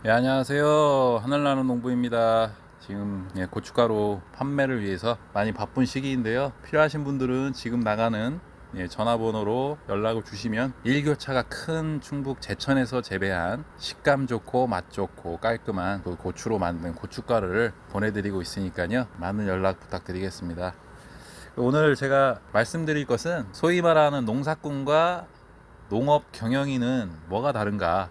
안녕하세요. 하늘나는 농부입니다. 지금 고춧가루 판매를 위해서 많이 바쁜 시기인데요. 필요하신 분들은 지금 나가는 전화번호로 연락을 주시면 일교차가 큰 충북 제천에서 재배한 식감 좋고 맛 좋고 깔끔한 그 고추로 만든 고춧가루를 보내드리고 있으니까요. 많은 연락 부탁드리겠습니다. 오늘 제가 말씀드릴 것은 소위 말하는 농사꾼과 농업 경영인은 뭐가 다른가,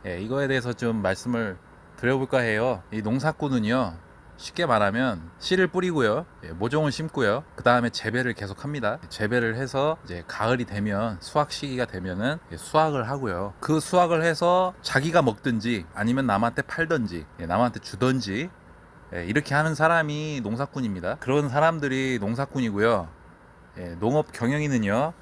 이거에 대해서 좀 말씀을 드려볼까 해요. 이 농사꾼은요, 쉽게 말하면 씨를 뿌리고요, 모종을 심고요, 그 다음에 재배를 계속합니다. 재배를 해서 이제 가을이 되면 수확 시기가 되면은 수확을 하고요. 그 수확을 해서 자기가 먹든지 아니면 남한테 팔든지 남한테 주든지, 이렇게 하는 사람이 농사꾼입니다. 그런 사람들이 농사꾼이고요. 농업 경영인은요,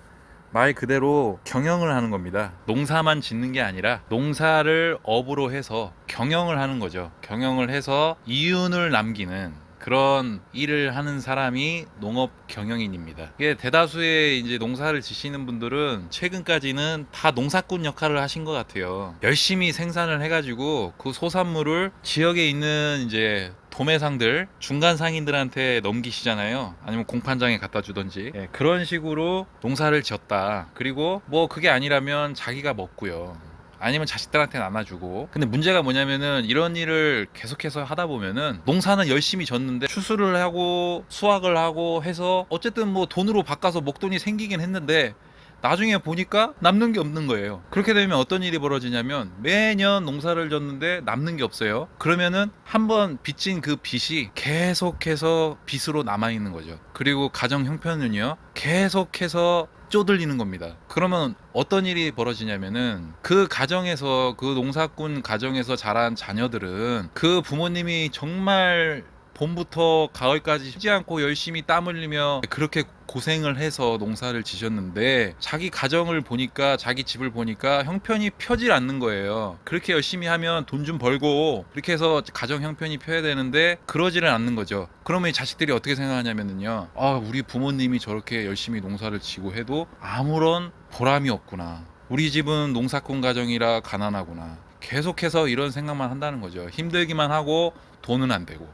말 그대로 경영을 하는 겁니다. 농사만 짓는 게 아니라 농사를 업으로 해서 경영을 하는 거죠. 경영을 해서 이윤을 남기는 그런 일을 하는 사람이 농업 경영인입니다. 이게 대다수의 이제 농사를 지시는 분들은 최근까지는 다 농사꾼 역할을 하신 것 같아요. 열심히 생산을 해가지고 그 소산물을 지역에 있는 이제 도매상들, 중간 상인들한테 넘기시잖아요. 아니면 공판장에 갖다 주던지, 그런 식으로 농사를 지었다. 그리고 뭐 그게 아니라면 자기가 먹고요, 아니면 자식들한테 나눠주고. 근데 문제가 뭐냐면은 이런 일을 계속해서 하다 보면은 농사는 열심히 졌는데 추수를 하고 수확을 하고 해서 어쨌든 뭐 돈으로 바꿔서 목돈이 생기긴 했는데 나중에 보니까 남는 게 없는 거예요. 그렇게 되면 어떤 일이 벌어지냐면 매년 농사를 졌는데 남는 게 없어요. 그러면은 한번 빚진 그 빚이 계속해서 빚으로 남아 있는 거죠. 그리고 가정 형편은요, 계속해서 쪼들리는 겁니다. 그러면 어떤 일이 벌어지냐면은 그 가정에서, 그 농사꾼 가정에서 자란 자녀들은 그 부모님이 정말 봄부터 가을까지 쉬지 않고 열심히 땀 흘리며 그렇게 고생을 해서 농사를 지셨는데 자기 가정을 보니까, 자기 집을 보니까 형편이 펴질 않는 거예요. 그렇게 열심히 하면 돈 좀 벌고 그렇게 해서 가정 형편이 펴야 되는데 그러지를 않는 거죠. 그러면 이 자식들이 어떻게 생각하냐면요, 아, 우리 부모님이 저렇게 열심히 농사를 지고 해도 아무런 보람이 없구나, 우리 집은 농사꾼 가정이라 가난하구나, 계속해서 이런 생각만 한다는 거죠. 힘들기만 하고 돈은 안 되고.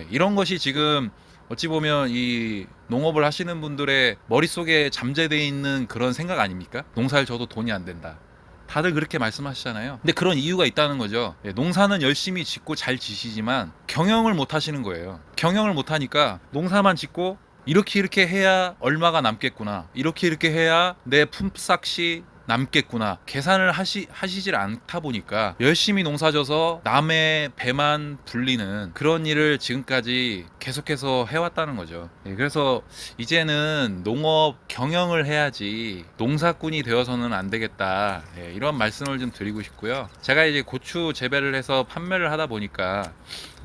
이런 것이 지금 어찌 보면 이 농업을 하시는 분들의 머릿속에 잠재되어 있는 그런 생각 아닙니까? 농사를 져도 돈이 안 된다. 다들 그렇게 말씀하시잖아요. 근데 그런 이유가 있다는 거죠. 농사는 열심히 짓고 잘 지시지만 경영을 못 하시는 거예요. 경영을 못 하니까 농사만 짓고 이렇게 해야 얼마가 남겠구나, 이렇게 해야 내 품삯이 남겠구나, 계산을 하시질 않다 보니까 열심히 농사져서 남의 배만 불리는 그런 일을 지금까지 계속해서 해왔다는 거죠. 그래서 이제는 농업 경영을 해야지 농사꾼이 되어서는 안 되겠다, 이런 말씀을 좀 드리고 싶고요. 제가 이제 고추 재배를 해서 판매를 하다 보니까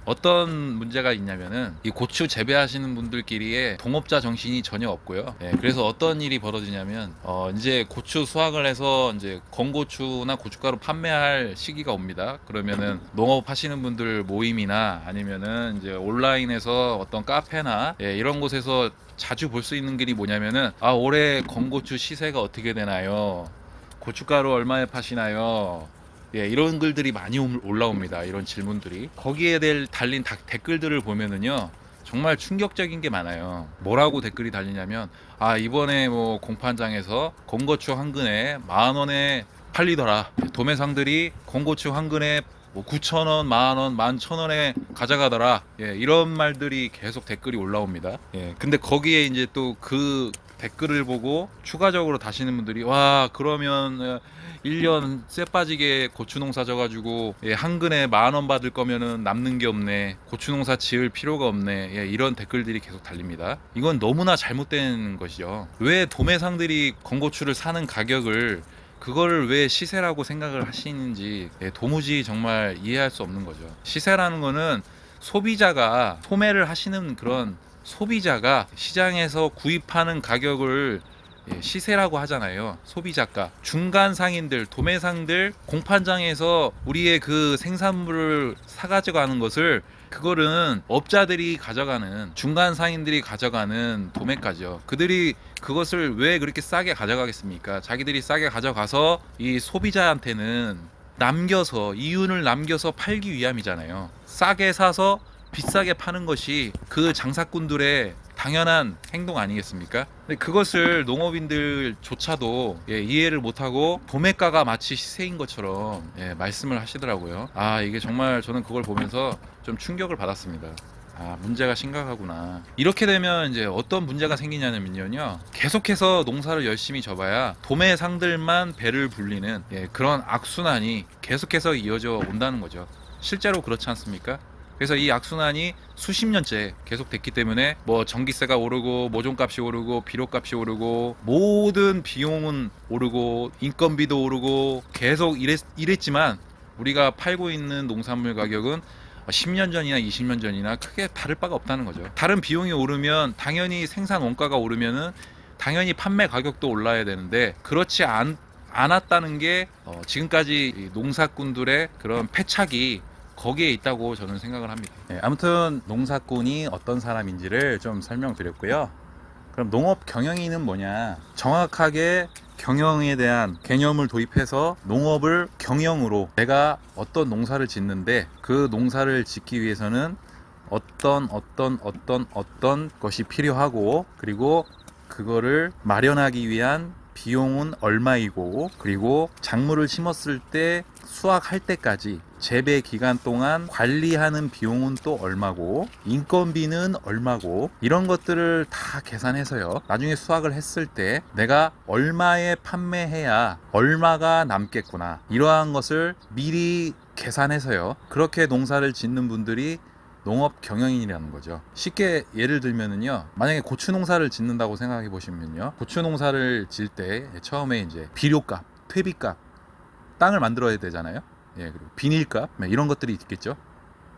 어떤 문제가 있냐면은 이 고추 재배하시는 분들끼리의 동업자 정신이 전혀 없고요. 그래서 어떤 일이 벌어지냐면 이제 고추 수확을 해서 이제 건고추나 고춧가루 판매할 시기가 옵니다. 그러면은 농업 하시는 분들 모임이나 아니면은 이제 온라인에서 어떤 카페나 이런 곳에서 자주 볼 수 있는 글이 뭐냐면은, 아, 올해 건고추 시세가 어떻게 되나요? 고춧가루 얼마에 파시나요? 이런 글들이 많이 올라옵니다. 이런 질문들이. 거기에 달린 댓글들을 보면은요, 정말 충격적인 게 많아요. 뭐라고 댓글이 달리냐면, 아, 이번에 뭐 공판장에서 건고추 한 근에 10,000원에 팔리더라. 도매상들이 건고추 한 근에 뭐 9,000원, 10,000원, 11,000원에 가져가더라. 이런 말들이 계속 댓글이 올라옵니다. 근데 거기에 이제 또 그 댓글을 보고 추가적으로 다시는 분들이, 와, 그러면 1년 쇠 빠지게 고추 농사 져가지고 한 근에 10,000원 받을 거면은 남는 게 없네, 고추 농사 지을 필요가 없네, 이런 댓글들이 계속 달립니다. 이건 너무나 잘못된 것이죠. 왜 도매상들이 건고추를 사는 가격을, 그거를 왜 시세라고 생각을 하시는지 도무지 정말 이해할 수 없는 거죠. 시세라는 거는 소비자가, 소매를 하시는 그런 소비자가 시장에서 구입하는 가격을 시세라고 하잖아요. 소비자가, 중간 상인들, 도매상들, 공판장에서 우리의 그 생산물을 사가지고 가는 것을, 그거는 업자들이 가져가는, 중간 상인들이 가져가는 도매가죠. 그들이 그것을 왜 그렇게 싸게 가져가겠습니까? 자기들이 싸게 가져가서 이 소비자한테는 남겨서, 이윤을 남겨서 팔기 위함이잖아요. 싸게 사서 비싸게 파는 것이 그 장사꾼들의 당연한 행동 아니겠습니까? 근데 그것을 농업인들조차도 이해를 못하고 도매가가 마치 시세인 것처럼 말씀을 하시더라고요. 아, 이게 정말 저는 그걸 보면서 좀 충격을 받았습니다. 아, 문제가 심각하구나. 이렇게 되면 이제 어떤 문제가 생기냐면요, 계속해서 농사를 열심히 져봐야 도매상들만 배를 불리는 그런 악순환이 계속해서 이어져 온다는 거죠. 실제로 그렇지 않습니까? 그래서 이 악순환이 수십 년째 계속됐기 때문에 뭐 전기세가 오르고 모종값이 오르고 비료값이 오르고 모든 비용은 오르고 인건비도 오르고 계속 이랬지만 우리가 팔고 있는 농산물 가격은 10년 전이나 20년 전이나 크게 다를 바가 없다는 거죠. 다른 비용이 오르면 당연히 생산 원가가 오르면은 당연히 판매 가격도 올라야 되는데 그렇지 않았다는 게 지금까지 농사꾼들의 그런 패착이 거기에 있다고 저는 생각을 합니다. 아무튼 농사꾼이 어떤 사람인지를 좀 설명드렸고요. 그럼 농업 경영인은 뭐냐? 정확하게 경영에 대한 개념을 도입해서 농업을 경영으로, 내가 어떤 농사를 짓는데 그 농사를 짓기 위해서는 어떤 것이 필요하고, 그리고 그거를 마련하기 위한 비용은 얼마이고, 그리고 작물을 심었을 때 수확할 때까지 재배 기간 동안 관리하는 비용은 또 얼마고, 인건비는 얼마고, 이런 것들을 다 계산해서요, 나중에 수확을 했을 때 내가 얼마에 판매해야 얼마가 남겠구나, 이러한 것을 미리 계산해서요, 그렇게 농사를 짓는 분들이 농업 경영인이라는 거죠. 쉽게 예를 들면은요, 만약에 고추 농사를 짓는다고 생각해 보시면요, 고추 농사를 질 때 처음에 이제 비료값, 퇴비값, 땅을 만들어야 되잖아요. 그리고 비닐값, 이런 것들이 있겠죠.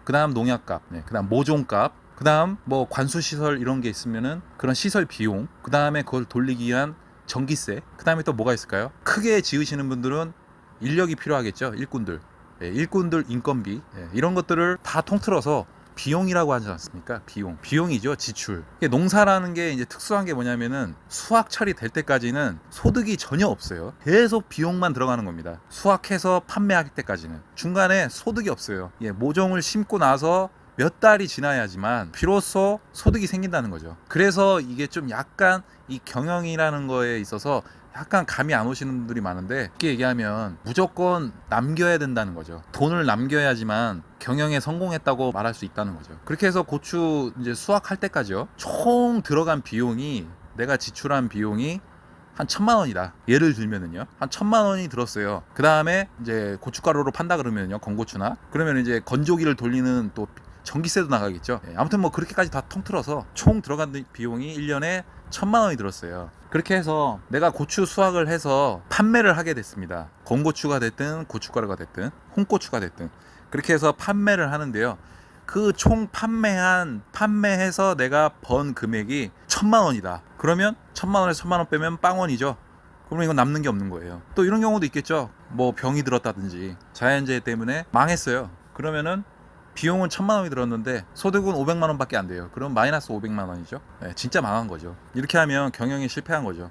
그 다음 농약값, 그 다음 모종값, 그 다음 뭐 관수시설 이런 게 있으면은 그런 시설 비용, 그 다음에 그걸 돌리기 위한 전기세, 그 다음에 또 뭐가 있을까요? 크게 지으시는 분들은 인력이 필요하겠죠. 일꾼들, 일꾼들 인건비, 이런 것들을 다 통틀어서 비용이라고 하지 않습니까? 비용이죠. 지출. 농사라는 게 이제 특수한 게 뭐냐면은 수확철이 될 때까지는 소득이 전혀 없어요. 계속 비용만 들어가는 겁니다. 수확해서 판매할 때까지는 중간에 소득이 없어요. 모종을 심고 나서 몇 달이 지나야지만 비로소 소득이 생긴다는 거죠. 그래서 이게 좀 약간 이 경영이라는 거에 있어서 약간 감이 안 오시는 분들이 많은데, 쉽게 얘기하면 무조건 남겨야 된다는 거죠. 돈을 남겨야지만 경영에 성공했다고 말할 수 있다는 거죠. 그렇게 해서 고추 이제 수확할 때까지요, 총 들어간 비용이, 내가 지출한 비용이 한 1,000만 원이다. 예를 들면은요, 한 1,000만 원이 들었어요. 그 다음에 이제 고춧가루로 판다 그러면요, 건고추나, 그러면 이제 건조기를 돌리는 또 전기세도 나가겠죠. 아무튼 뭐 그렇게까지 다 통틀어서 총 들어간 비용이 1년에 1,000만 원이 들었어요. 그렇게 해서 내가 고추 수확을 해서 판매를 하게 됐습니다. 건고추가 됐든 고춧가루가 됐든 홍고추가 됐든 그렇게 해서 판매를 하는데요, 그 총 판매해서 내가 번 금액이 1,000만 원이다. 그러면 1,000만 원에서 1,000만 원 빼면 빵원이죠. 그러면 이건 남는 게 없는 거예요. 또 이런 경우도 있겠죠. 뭐 병이 들었다든지 자연재해 때문에 망했어요. 그러면은 비용은 1,000만 원이 들었는데 소득은 500만 원밖에 안 돼요. 그럼 마이너스 500만 원이죠. 진짜 망한 거죠. 이렇게 하면 경영이 실패한 거죠.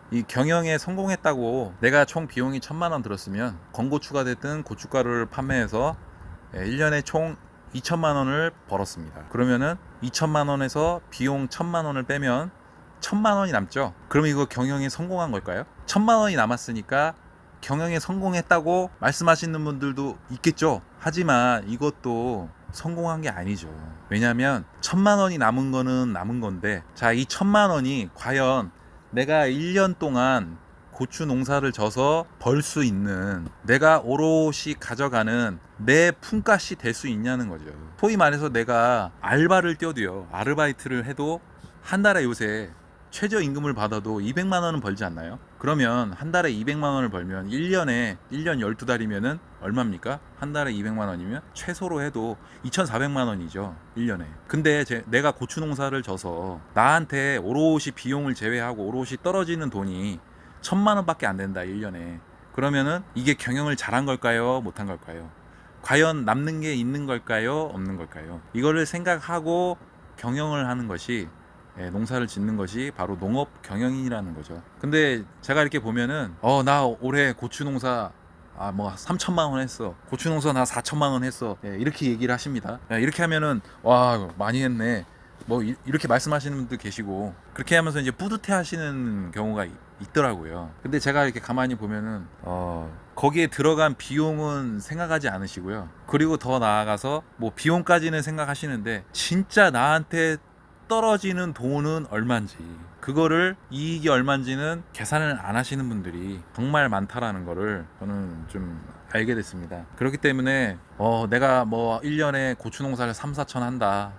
이 경영에 성공했다고 내가 총 비용이 1,000만 원 들었으면 건고추가 됐든 고춧가루를 판매해서 1년에 총 2,000만 원을 벌었습니다. 그러면은 2,000만 원에서 비용 1,000만 원을 빼면 1,000만 원이 남죠. 그럼 이거 경영에 성공한 걸까요? 1,000만 원이 남았으니까 경영에 성공했다고 말씀하시는 분들도 있겠죠. 하지만 이것도 성공한 게 아니죠. 왜냐하면 1,000만 원이 남은 거는 남은 건데, 자, 이 1,000만 원이 과연 내가 1년 동안 고추 농사를 져서 벌 수 있는, 내가 오롯이 가져가는 내 품값이 될 수 있냐는 거죠. 소위 말해서 내가 알바를 뛰어도요, 아르바이트를 해도 한 달에 요새 최저임금을 받아도 200만 원은 벌지 않나요? 그러면 한 달에 200만 원을 벌면 1년 12달이면은 얼마입니까? 한 달에 200만 원이면 최소로 해도 2,400만 원이죠. 1년에. 근데 내가 고추 농사를 져서 나한테 오롯이 비용을 제외하고 오롯이 떨어지는 돈이 1,000만 원밖에 안 된다. 1년에. 그러면은 이게 경영을 잘한 걸까요? 못한 걸까요? 과연 남는 게 있는 걸까요? 없는 걸까요? 이거를 생각하고 경영을 하는 것이, 농사를 짓는 것이 바로 농업 경영인이라는 거죠. 근데 제가 이렇게 보면은 나 올해 고추 농사 뭐 3천만 원 했어. 고추 농사 나 4천만 원 했어. 예, 이렇게 얘기를 하십니다. 예, 이렇게 하면은 와 많이 했네. 뭐 이렇게 말씀하시는 분들 계시고 그렇게 하면서 이제 뿌듯해 하시는 경우가 있더라고요. 근데 제가 이렇게 가만히 보면은 거기에 들어간 비용은 생각하지 않으시고요. 그리고 더 나아가서 뭐 비용까지는 생각하시는데 진짜 나한테 떨어지는 돈은 얼마인지 그거를 이익이 얼마인지는 계산을 안 하시는 분들이 정말 많다라는 거를 저는 좀 알게 됐습니다. 그렇기 때문에 내가 뭐 1년에 고추 농사를 3, 4천 한다.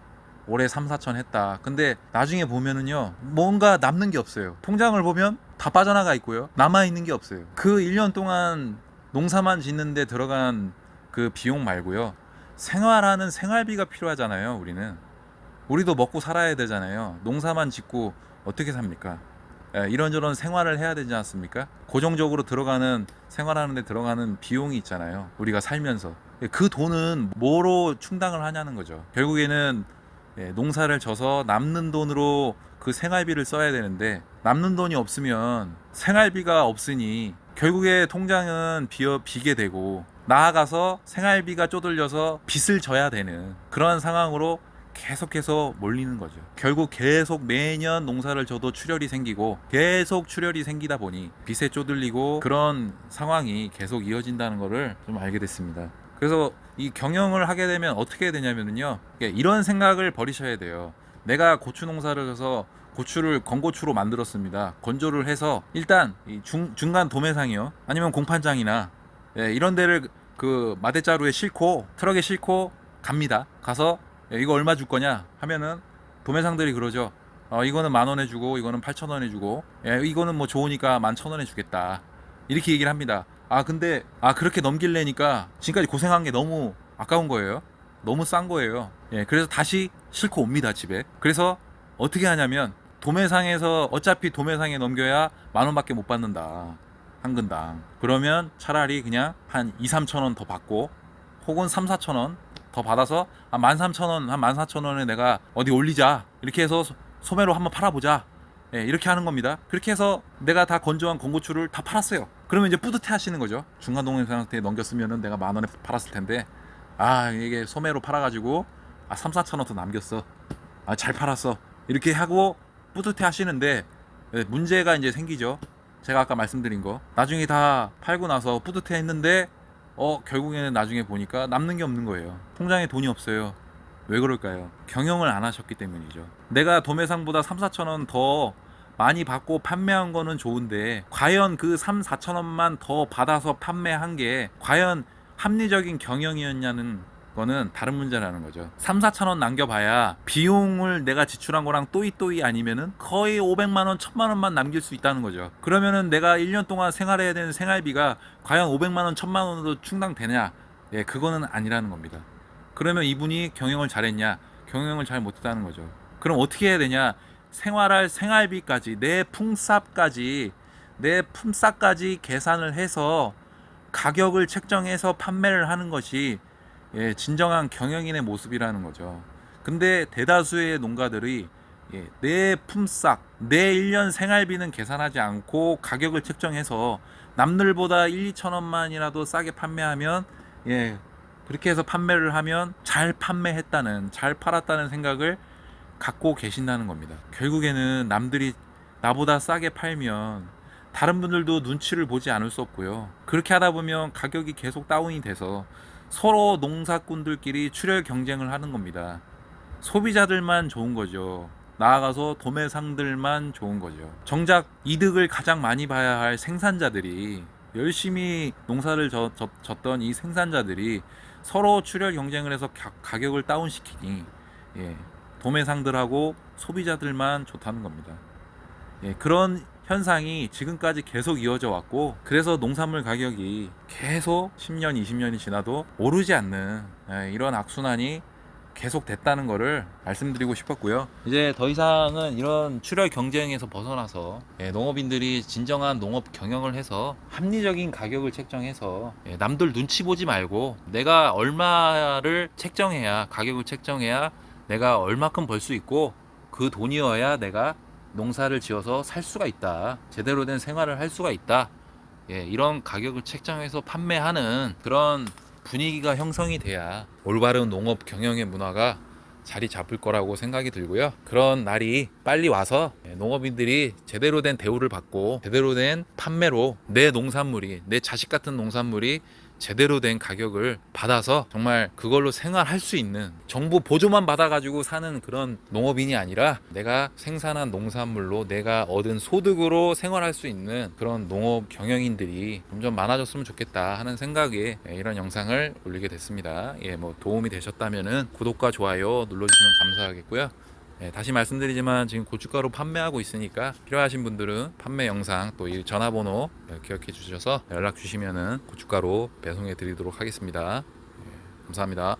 올해 3, 4천 했다. 근데 나중에 보면은요. 뭔가 남는 게 없어요. 통장을 보면 다 빠져나가 있고요. 남아 있는 게 없어요. 그 1년 동안 농사만 짓는데 들어간 그 비용 말고요. 생활하는 생활비가 필요하잖아요, 우리도 먹고 살아야 되잖아요. 농사만 짓고 어떻게 삽니까? 이런저런 생활을 해야 되지 않습니까? 고정적으로 들어가는 생활하는 데 들어가는 비용이 있잖아요. 우리가 살면서. 그 돈은 뭐로 충당을 하냐는 거죠. 결국에는 농사를 져서 남는 돈으로 그 생활비를 써야 되는데 남는 돈이 없으면 생활비가 없으니 결국에 통장은 비게 되고 나아가서 생활비가 쪼들려서 빚을 져야 되는 그런 상황으로 계속해서 몰리는 거죠. 결국 계속 매년 농사를 져도 출혈이 생기고 계속 출혈이 생기다 보니 빚에 쪼들리고 그런 상황이 계속 이어진다는 거를 좀 알게 됐습니다. 그래서 이 경영을 하게 되면 어떻게 되냐면요. 이런 생각을 버리셔야 돼요. 내가 고추 농사를 져서 고추를 건고추로 만들었습니다. 건조를 해서 일단 이 중간 도매상이요. 아니면 공판장이나 이런 데를 그 마대자루에 싣고 트럭에 싣고 갑니다. 가서 이거 얼마 줄 거냐 하면은 도매상들이 그러죠. 이거는 10,000원에 주고 이거는 8,000원에 주고 이거는 뭐 좋으니까 11,000원에 주겠다. 이렇게 얘기를 합니다. 근데 그렇게 넘길래니까 지금까지 고생한 게 너무 아까운 거예요. 너무 싼 거예요. 그래서 다시 싣고 옵니다, 집에. 그래서 어떻게 하냐면 도매상에서 어차피 도매상에 넘겨야 10,000원밖에 못 받는다. 한 근당. 그러면 차라리 그냥 한 2, 3,000원 더 받고 혹은 3, 4,000원 더 받아서 한 13,000원, 한 14,000원에 내가 어디 올리자. 이렇게 해서 소매로 한번 팔아보자. 이렇게 하는 겁니다. 그렇게 해서 내가 다 건조한 건고추를 다 팔았어요. 그러면 이제 뿌듯해 하시는 거죠. 중간 동네상한테 넘겼으면은 내가 10,000원에 팔았을 텐데 이게 소매로 팔아가지고 3, 4,000원 더 남겼어. 잘 팔았어. 이렇게 하고 뿌듯해 하시는데 문제가 이제 생기죠. 제가 아까 말씀드린 거 나중에 다 팔고 나서 뿌듯해 했는데 결국에는 나중에 보니까 남는 게 없는 거예요. 통장에 돈이 없어요. 왜 그럴까요? 경영을 안 하셨기 때문이죠. 내가 도매상보다 3, 4,000원 더 많이 받고 판매한 거는 좋은데 과연 그 3, 4,000원만 더 받아서 판매한 게 과연 합리적인 경영이었냐는 거는 다른 문제라는 거죠. 3, 4,000원 남겨봐야 비용을 내가 지출한 거랑 또이또이 아니면은 거의 500만 원, 1,000만 원만 남길 수 있다는 거죠. 그러면은 내가 1년 동안 생활해야 되는 생활비가 과연 500만 원, 1,000만 원으로 충당되냐? 그거는 아니라는 겁니다. 그러면 이분이 경영을 잘했냐? 경영을 잘 못했다는 거죠. 그럼 어떻게 해야 되냐? 생활할 생활비까지 내 품삯까지 계산을 해서 가격을 책정해서 판매를 하는 것이 진정한 경영인의 모습이라는 거죠. 근데 대다수의 농가들이 내 품삯, 내 1년 생활비는 계산하지 않고 가격을 책정해서 남들보다 1, 2천 원만이라도 싸게 판매하면 그렇게 해서 판매를 하면 잘 팔았다는 생각을 갖고 계신다는 겁니다. 결국에는 남들이 나보다 싸게 팔면 다른 분들도 눈치를 보지 않을 수 없고요. 그렇게 하다 보면 가격이 계속 다운이 돼서 서로 농사꾼들끼리 출혈 경쟁을 하는 겁니다. 소비자들만 좋은 거죠. 나아가서 도매상들만 좋은 거죠. 정작 이득을 가장 많이 봐야 할 생산자들이 열심히 농사를 졌던 이 생산자들이 서로 출혈 경쟁을 해서 가격을 다운시키니 도매상들하고 소비자들만 좋다는 겁니다. 그런 현상이 지금까지 계속 이어져 왔고 그래서 농산물 가격이 계속 10년, 20년이 지나도 오르지 않는 이런 악순환이 계속 됐다는 거를 말씀드리고 싶었고요. 이제 더 이상은 이런 출혈 경쟁에서 벗어나서 농업인들이 진정한 농업 경영을 해서 합리적인 가격을 책정해서 남들 눈치 보지 말고 내가 얼마를 책정해야 가격을 책정해야 내가 얼마큼 벌 수 있고 그 돈이어야 내가 농사를 지어서 살 수가 있다. 제대로 된 생활을 할 수가 있다. 예, 이런 가격을 책정해서 판매하는 그런 분위기가 형성이 돼야 올바른 농업 경영의 문화가 자리 잡을 거라고 생각이 들고요. 그런 날이 빨리 와서 농업인들이 제대로 된 대우를 받고 제대로 된 판매로 내 농산물이, 내 자식 같은 농산물이 제대로 된 가격을 받아서 정말 그걸로 생활할 수 있는, 정부 보조만 받아가지고 사는 그런 농업인이 아니라 내가 생산한 농산물로 내가 얻은 소득으로 생활할 수 있는 그런 농업 경영인들이 점점 많아졌으면 좋겠다 하는 생각에 이런 영상을 올리게 됐습니다. 예, 뭐 도움이 되셨다면은 구독과 좋아요 눌러주시면 감사하겠고요. 네, 다시 말씀드리지만 지금 고춧가루 판매하고 있으니까 필요하신 분들은 판매 영상 또 이 전화번호 기억해 주셔서 연락 주시면은 고춧가루 배송해 드리도록 하겠습니다. 감사합니다.